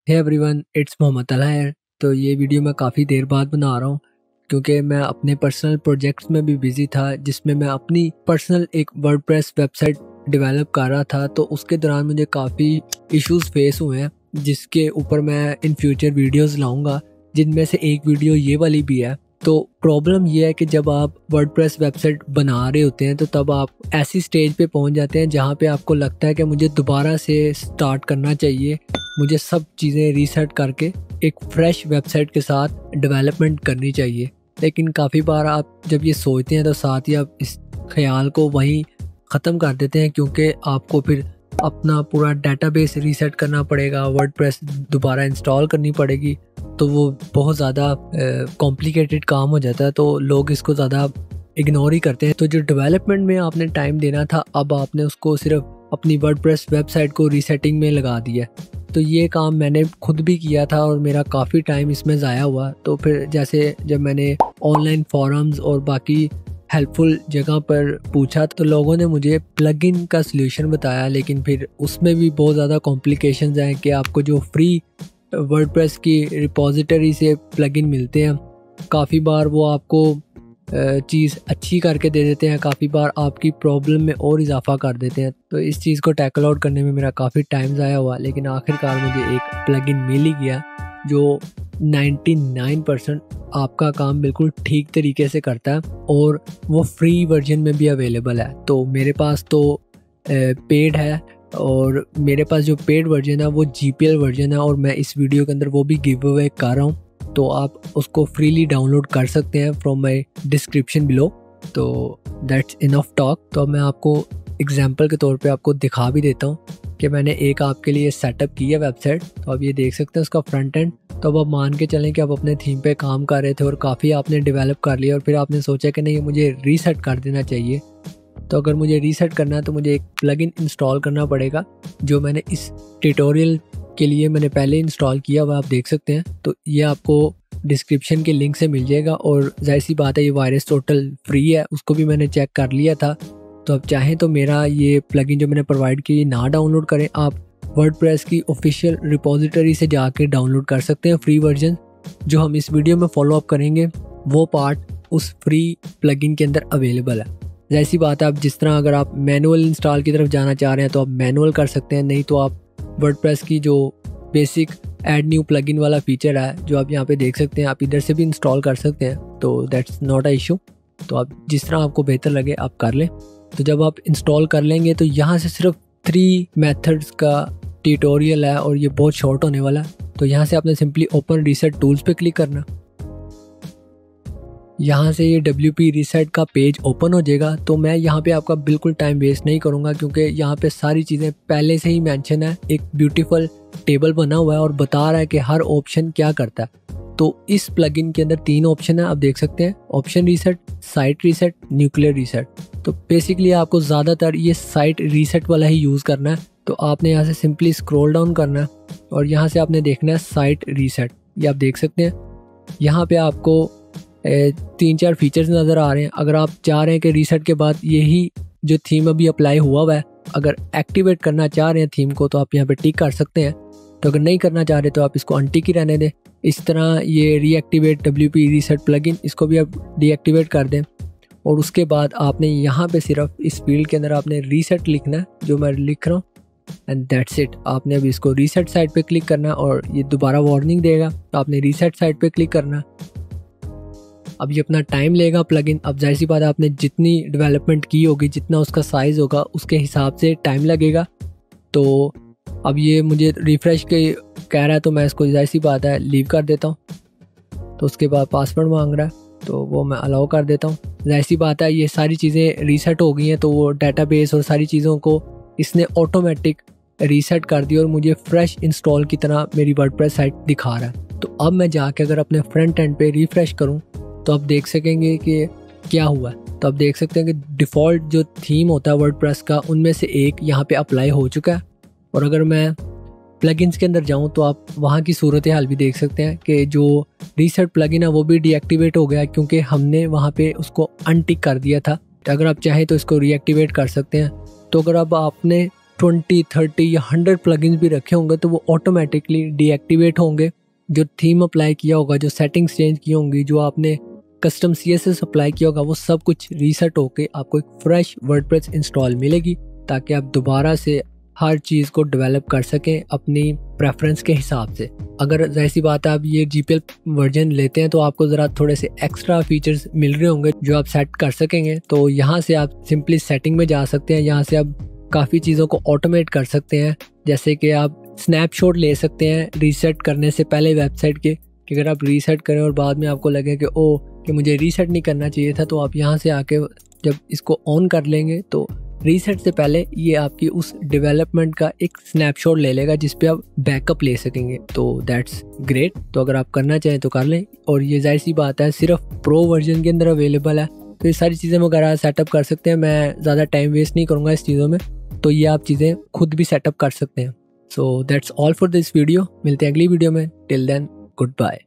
Hey everyone, it's Mohammad अला है। तो ये वीडियो मैं काफ़ी देर बाद बना रहा हूँ क्योंकि मैं अपने पर्सनल प्रोजेक्ट्स में भी बिजी था, जिसमें मैं अपनी पर्सनल एक वर्डप्रेस वेबसाइट डेवलप कर रहा था। तो उसके दौरान मुझे काफ़ी इश्यूज फेस हुए हैं, जिसके ऊपर मैं इन फ्यूचर वीडियोस लाऊंगा, जिनमें से एक वीडियो ये वाली भी है। तो प्रॉब्लम ये है कि जब आप वर्डप्रेस वेबसाइट बना रहे होते हैं तो तब आप ऐसी स्टेज पे पहुंच जाते हैं जहां पे आपको लगता है कि मुझे दोबारा से स्टार्ट करना चाहिए, मुझे सब चीज़ें रीसेट करके एक फ्रेश वेबसाइट के साथ डेवलपमेंट करनी चाहिए। लेकिन काफ़ी बार आप जब ये सोचते हैं तो साथ ही आप इस ख्याल को वहीं ख़त्म कर देते हैं, क्योंकि आपको फिर अपना पूरा डेटाबेस रीसेट करना पड़ेगा, वर्डप्रेस दोबारा इंस्टॉल करनी पड़ेगी। तो वो बहुत ज़्यादा कॉम्प्लिकेटेड काम हो जाता है, तो लोग इसको ज़्यादा इग्नोर ही करते हैं। तो जो डेवलपमेंट में आपने टाइम देना था, अब आपने उसको सिर्फ अपनी वर्डप्रेस वेबसाइट को रीसेटिंग में लगा दिया। तो ये काम मैंने खुद भी किया था और मेरा काफ़ी टाइम इसमें ज़ाया हुआ। तो फिर जैसे जब मैंने ऑनलाइन फोरम्स और बाकी हेल्पफुल जगह पर पूछा तो लोगों ने मुझे प्लगइन का सलूशन बताया, लेकिन फिर उसमें भी बहुत ज़्यादा कॉम्प्लिकेशंस हैं कि आपको जो फ्री वर्डप्रेस की रिपोजिटरी से प्लगइन मिलते हैं, काफ़ी बार वो आपको चीज़ अच्छी करके दे देते हैं, काफ़ी बार आपकी प्रॉब्लम में और इजाफा कर देते हैं। तो इस चीज़ को टैकल आउट करने में मेरा काफ़ी टाइम ज़ाया हुआ, लेकिन आखिरकार मुझे एक प्लगइन मिल ही गया जो 99% आपका काम बिल्कुल ठीक तरीके से करता है और वो फ्री वर्जन में भी अवेलेबल है। तो मेरे पास तो पेड है, और मेरे पास जो पेड वर्जन है वो GPL वर्जन है, और मैं इस वीडियो के अंदर वो भी गिव अवे कर रहा हूँ। तो आप उसको फ्रीली डाउनलोड कर सकते हैं फ्रॉम माई डिस्क्रिप्शन बिलो। तो दैट्स इनफ टॉक। तो अब मैं आपको एग्जांपल के तौर पे आपको दिखा भी देता हूँ कि मैंने एक आपके लिए सेटअप की है वेबसाइट। तो आप ये देख सकते हैं उसका फ्रंट एंड। तो अब आप मान के चलें कि आप अपने थीम पे काम कर रहे थे और काफ़ी आपने डेवलप कर लिया, और फिर आपने सोचा कि नहीं, मुझे रीसेट कर देना चाहिए। तो अगर मुझे रीसेट करना है तो मुझे एक प्लगइन इंस्टॉल करना पड़ेगा, जो मैंने इस ट्यूटोरियल के लिए मैंने पहले इंस्टॉल किया हुआ, आप देख सकते हैं। तो ये आपको डिस्क्रिप्शन के लिंक से मिल जाएगा, और जाहिर सी बात है ये वायरस टोटल फ्री है, उसको भी मैंने चेक कर लिया था। तो आप चाहें तो मेरा ये प्लगइन जो मैंने प्रोवाइड की ना डाउनलोड करें, आप वर्डप्रेस की ऑफिशियल रिपोजिटरी से जाके डाउनलोड कर सकते हैं फ्री वर्जन। जो हम इस वीडियो में फॉलो अप करेंगे वो पार्ट उस फ्री प्लगइन के अंदर अवेलेबल है। जैसी बात है, आप जिस तरह अगर आप मैनुअल इंस्टॉल की तरफ जाना चाह रहे हैं तो आप मैनुअल कर सकते हैं, नहीं तो आप वर्डप्रेस की जो बेसिक ऐड न्यू प्लगइन वाला फीचर है जो आप यहाँ पे देख सकते हैं, आप इधर से भी इंस्टॉल कर सकते हैं। तो दैट्स नॉट अ इशू। तो आप जिस तरह आपको बेहतर लगे आप कर लें। तो जब आप इंस्टॉल कर लेंगे तो यहाँ से सिर्फ 3 मेथड्स का ट्यूटोरियल है, और ये बहुत शॉर्ट होने वाला है। तो यहाँ से आपने सिंपली ओपन रीसेट टूल्स पे क्लिक करना। यहाँ से ये WP रीसेट का पेज ओपन हो जाएगा। तो मैं यहाँ पे आपका बिल्कुल टाइम वेस्ट नहीं करूँगा, क्योंकि यहाँ पे सारी चीज़ें पहले से ही मेंशन है। एक ब्यूटीफुल टेबल बना हुआ है और बता रहा है कि हर ऑप्शन क्या करता है। तो इस प्लगइन के अंदर 3 ऑप्शन है, आप देख सकते हैं, option reset, site reset, nuclear reset. तो बेसिकली आपको ज़्यादातर ये साइट रीसेट वाला ही यूज़ करना है। तो आपने यहाँ से सिंपली स्क्रॉल डाउन करना है और यहाँ से आपने देखना है साइट रीसेट। ये आप देख सकते हैं, यहाँ पे आपको 3-4 फीचर्स नज़र आ रहे हैं। अगर आप चाह रहे हैं कि रीसेट के बाद यही जो थीम अभी अप्लाई हुआ है, अगर एक्टिवेट करना चाह रहे हैं थीम को, तो आप यहाँ पे टिक कर सकते हैं। तो अगर नहीं करना चाह रहे तो आप इसको अनटिक ही रहने दें। इस तरह ये रीएक्टिवेट WP रीसेट प्लगइन, इसको भी आप डीएक्टिवेट कर दें। और उसके बाद आपने यहाँ पे सिर्फ इस फील्ड के अंदर आपने रीसेट लिखना है, जो मैं लिख रहा हूँ, एंड दैट्स इट। आपने अभी इसको रीसेट साइट पे क्लिक करना है और ये दोबारा वार्निंग देगा, तो आपने रीसेट साइट पे क्लिक करना। अब ये अपना टाइम लेगा प्लगइन। अब जाहिर सी बात है, आपने जितनी डेवलपमेंट की होगी, जितना उसका साइज़ होगा, उसके हिसाब से टाइम लगेगा। तो अब ये मुझे रिफ़्रेश के कह रहा है, तो मैं इसको जाहिर सी बात है लीव कर देता हूँ। तो उसके बाद पासवर्ड मांग रहा है, तो वो मैं अलाउ कर देता हूँ। जाहिर सी बात है ये सारी चीज़ें रीसेट हो गई हैं, तो वो डेटाबेस और सारी चीज़ों को इसने ऑटोमेटिक रीसेट कर दिया और मुझे फ्रेश इंस्टॉल की तरह मेरी वर्डप्रेस साइट दिखा रहा है। तो अब मैं जाके अगर अपने फ्रंट एंड पे रिफ़्रेश करूँ तो आप देख सकेंगे कि क्या हुआ है। तो आप देख सकते हैं कि डिफ़ॉल्ट जो थीम होता है वर्डप्रेस का, उनमें से एक यहाँ पे अप्लाई हो चुका है। और अगर मैं प्लगइन्स के अंदर जाऊँ तो आप वहाँ की सूरत हाल भी देख सकते हैं कि जो रीसेट प्लगइन है वो भी डीएक्टिवेट हो गया, क्योंकि हमने वहाँ पे उसको अनटिक कर दिया था। अगर आप चाहें तो इसको रीएक्टिवेट कर सकते हैं। तो अगर अब आपने 20, 30 या 100 प्लगइन्स भी रखे होंगे तो वो ऑटोमेटिकली डीएक्टिवेट होंगे। जो थीम अप्लाई किया होगा, जो सेटिंग्स चेंज की होंगी, जो आपने कस्टम CSS अप्लाई किया होगा, वो सब कुछ रीसेट होके आपको एक फ्रेश वर्डप्रेस इंस्टॉल मिलेगी, ताकि आप दोबारा से हर चीज़ को डेवलप कर सकें अपनी प्रेफरेंस के हिसाब से। अगर ऐसी बात है आप ये GPL वर्जन लेते हैं तो आपको ज़रा थोड़े से एक्स्ट्रा फीचर्स मिल रहे होंगे जो आप सेट कर सकेंगे। तो यहाँ से आप सिंपली सेटिंग में जा सकते हैं। यहाँ से आप काफ़ी चीज़ों को ऑटोमेट कर सकते हैं, जैसे कि आप स्नैपशॉट ले सकते हैं रीसेट करने से पहले वेबसाइट के, कि अगर आप रीसेट करें और बाद में आपको लगे कि मुझे रीसेट नहीं करना चाहिए था, तो आप यहाँ से आके जब इसको ऑन कर लेंगे तो रीसेट से पहले ये आपकी उस डेवलपमेंट का एक स्नैपशॉट ले लेगा जिस पे आप बैकअप ले सकेंगे। तो दैट्स ग्रेट। तो अगर आप करना चाहें तो कर लें, और ये जाहिर सी बात है सिर्फ प्रो वर्जन के अंदर अवेलेबल है, तो ये सारी चीज़ें वगैरह सेटअप कर सकते हैं। मैं ज़्यादा टाइम वेस्ट नहीं करूँगा इस चीज़ों में, तो ये आप चीज़ें खुद भी सेटअप कर सकते हैं। So that's all for this video. मिलते हैं अगली वीडियो में। Till then good bye.